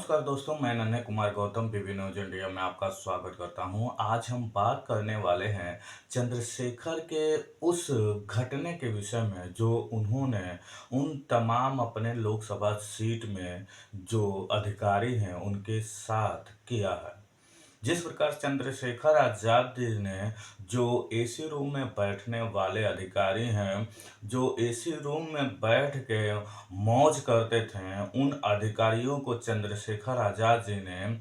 नमस्कार दोस्तों, मैं नन्हे Kumar Gautam PV news India में आपका स्वागत करता हूं। आज हम बात करने वाले हैं चंद्रशेखर के उस घटने के विषय में जो उन्होंने उन तमाम अपने लोकसभा सीट में जो अधिकारी हैं उनके साथ किया है। जिस प्रकार चंद्रशेखर आजाद जी ने जो एसी रूम में बैठने वाले अधिकारी हैं, जो एसी रूम में बैठ के मौज करते थे, उन अधिकारियों को चंद्रशेखर आजाद जी ने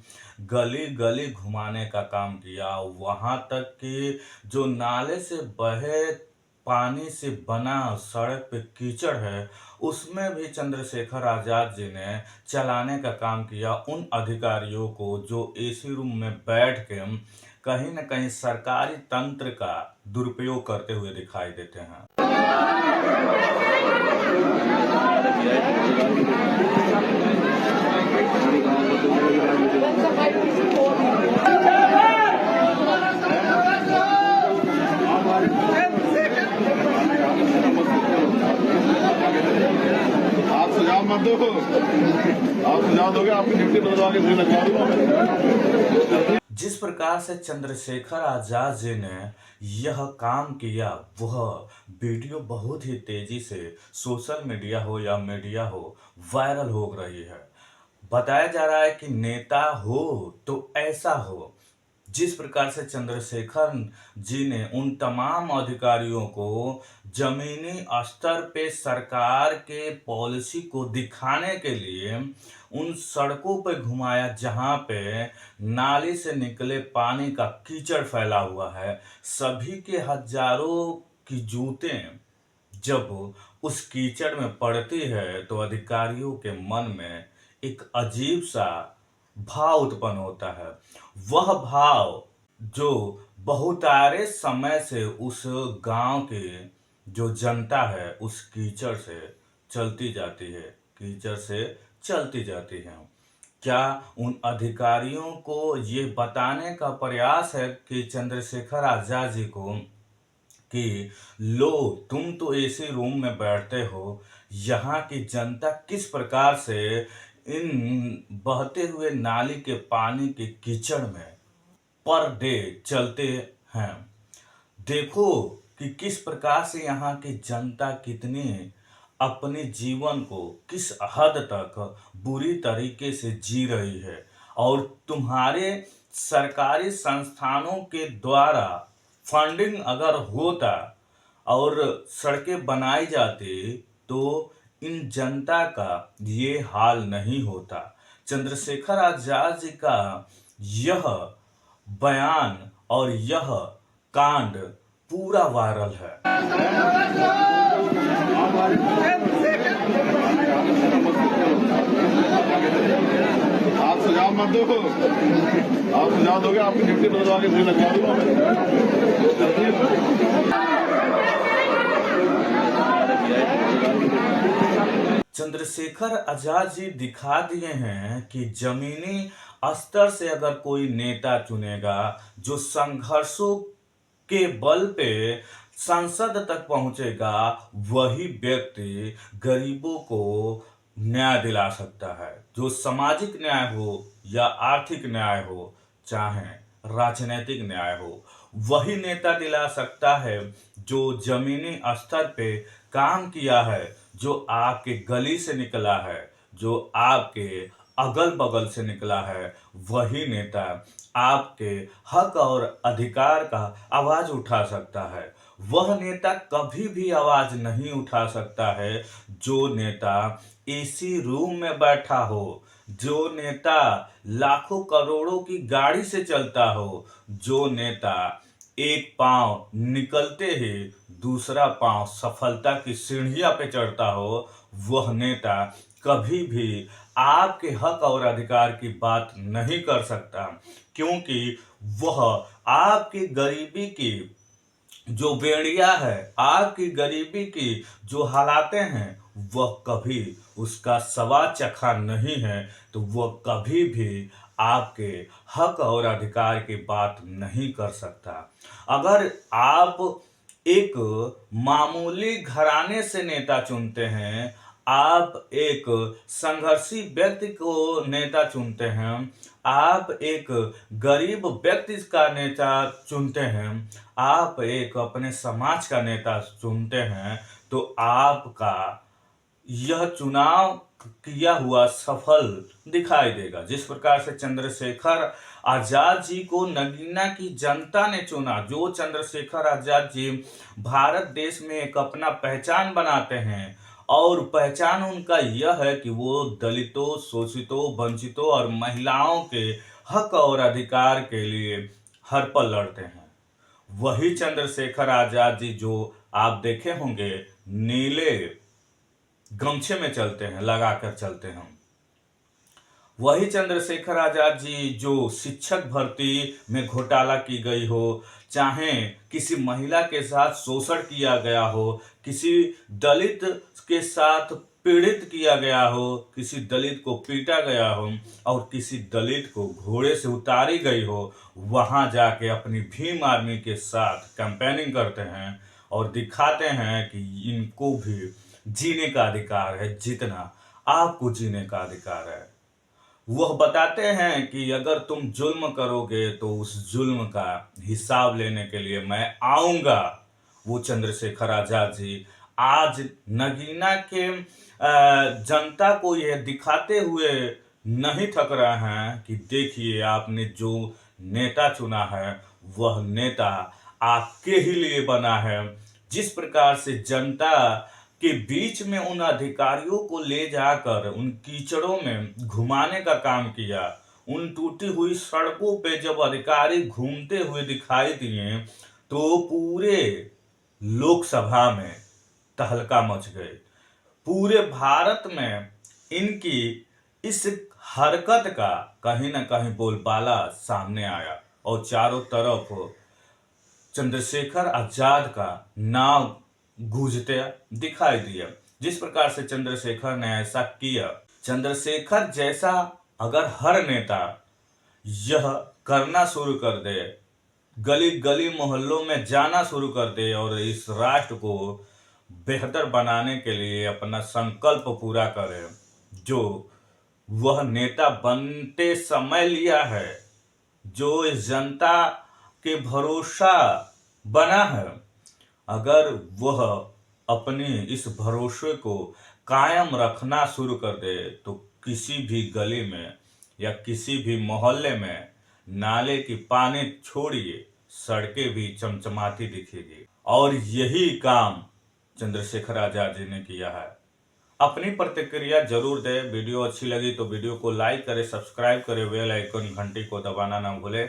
गली गली घुमाने का काम किया। वहां तक कि जो नाले से बहे पानी से बना सड़क पे कीचड़ है, उसमें भी चंद्रशेखर आजाद जी ने चलाने का काम किया। उन अधिकारियों को जो एसी रूम में बैठ के कहीं न कहीं सरकारी तंत्र का दुरुपयोग करते हुए दिखाई देते हैं। आप सुझाव मत दो। आप सुझाव दोगे आपकी ड्यूटी बदलवा के फिर लगवा दूंगा। जिस प्रकार से चंद्रशेखर आजाद जी ने यह काम किया, वह वीडियो बहुत ही तेजी से सोशल मीडिया हो या मीडिया हो वायरल हो रही है। बताया जा रहा है कि नेता हो तो ऐसा हो। जिस प्रकार से चंद्रशेखर जी ने उन तमाम अधिकारियों को जमीनी स्तर पे सरकार के पॉलिसी को दिखाने के लिए उन सड़कों पे घुमाया जहां पे नाली से निकले पानी का कीचड़ फैला हुआ है। सभी के हजारों की जूतें जब उस कीचड़ में पड़ती है तो अधिकारियों के मन में एक अजीब सा भाव उत्पन्न होता है। वह भाव जो बहुतारे समय से उस गांव के जो जनता है उस कीचड़ से चलती जाती है, कीचड़ से चलती जाती है। क्या उन अधिकारियों को ये बताने का प्रयास है कि चंद्रशेखर आजाद जी को कि लो, तुम तो एसी रूम में बैठते हो, यहाँ की जनता किस प्रकार से इन बहते हुए नाली के पानी के कीचड़ में पर डे चलते हैं। देखो कि किस प्रकार से यहाँ की जनता कितनी अपने जीवन को किस हद तक बुरी तरीके से जी रही है, और तुम्हारे सरकारी संस्थानों के द्वारा फंडिंग अगर होता और सड़कें बनाई जाती तो इन जनता का ये हाल नहीं होता। चंद्रशेखर आजाद जी का यह बयान और यह कांड पूरा वायरल है। आप सुझाव मत दो। आप सुझाव दोगे आपकी ड्यूटी बदलवा के फिर लगवा दूंगा। चंद्रशेखर आजाद जी दिखा दिए हैं कि जमीनी स्तर से अगर कोई नेता चुनेगा जो संघर्षों के बल पे संसद तक पहुंचेगा, वही व्यक्ति गरीबों को न्याय दिला सकता है। जो सामाजिक न्याय हो या आर्थिक न्याय हो, चाहे राजनीतिक न्याय हो, वही नेता दिला सकता है जो जमीनी स्तर पे काम किया है, जो आपके गली से निकला है, जो आपके अगल बगल से निकला है। वही नेता आपके हक और अधिकार का आवाज उठा सकता है। वह नेता कभी भी आवाज नहीं उठा सकता है जो नेता एसी रूम में बैठा हो, जो नेता लाखों करोड़ों की गाड़ी से चलता हो, जो नेता एक पांव निकलते ही दूसरा पांव सफलता की सीढ़ियां पे चढ़ता हो। वह नेता कभी भी आपके हक और अधिकार की बात नहीं कर सकता, क्योंकि वह आपकी गरीबी की जो बेड़िया है, आपकी गरीबी की जो हालातें हैं, वह कभी उसका स्वाद चखा नहीं है, तो वह कभी भी आपके हक और अधिकार की बात नहीं कर सकता। अगर आप एक मामूली घराने से नेता चुनते हैं, आप एक संघर्षी व्यक्ति को नेता चुनते हैं, आप एक गरीब व्यक्ति का नेता चुनते हैं, आप एक अपने समाज का नेता चुनते हैं, तो आपका यह चुनाव किया हुआ सफल दिखाई देगा। जिस प्रकार से चंद्रशेखर आजाद जी को नगीना की जनता ने चुना, जो चंद्रशेखर आजाद जी भारत देश में एक अपना पहचान बनाते हैं, और पहचान उनका यह है कि वो दलितों, शोषितों, वंचितों और महिलाओं के हक और अधिकार के लिए हर पल लड़ते हैं। वही चंद्रशेखर आजाद जी जो आप देखे होंगे नीले गमछे में चलते हैं, लगाकर चलते हैं, वही चंद्रशेखर आजाद जी जो शिक्षक भर्ती में घोटाला की गई हो, चाहे किसी महिला के साथ शोषण किया गया हो, किसी दलित के साथ पीड़ित किया गया हो, किसी दलित को पीटा गया हो और किसी दलित को घोड़े से उतारी गई हो, वहां जाके अपनी भीम आर्मी के साथ कैंपेनिंग करते हैं और दिखाते हैं कि इनको भी जीने का अधिकार है जितना आपको जीने का अधिकार है। वह बताते हैं कि अगर तुम जुल्म करोगे तो उस जुल्म का हिसाब लेने के लिए मैं आऊंगा। वो चंद्रशेखर आजाद जी आज नगीना के जनता को यह दिखाते हुए नहीं थक रहे हैं कि देखिए आपने जो नेता चुना है वह नेता आपके ही लिए बना है। जिस प्रकार से जनता के बीच में उन अधिकारियों को ले जाकर उन कीचड़ों में घुमाने का काम किया, उन टूटी हुई सड़कों पे जब अधिकारी घूमते हुए दिखाई दिए तो पूरे लोकसभा में तहलका मच गए। पूरे भारत में इनकी इस हरकत का कहीं ना कहीं बोलबाला सामने आया और चारों तरफ चंद्रशेखर आजाद का नाम गूंजते दिखाई दिया। जिस प्रकार से चंद्रशेखर ने ऐसा किया, चंद्रशेखर जैसा अगर हर नेता यह करना शुरू कर दे, गली गली मोहल्लों में जाना शुरू कर दे और इस राष्ट्र को बेहतर बनाने के लिए अपना संकल्प पूरा करे जो वह नेता बनते समय लिया है, जो इस जनता के भरोसा बना है, अगर वह अपने इस भरोसे को कायम रखना शुरू कर दे तो किसी भी गली में या किसी भी मोहल्ले में नाले की पानी छोड़िए सड़कें भी चमचमाती दिखेगी। और यही काम चंद्रशेखर आजाद जी ने किया है। अपनी प्रतिक्रिया जरूर दें। वीडियो अच्छी लगी तो वीडियो को लाइक करें, सब्सक्राइब करें, बेल आइकन घंटी को दबाना ना भूलें।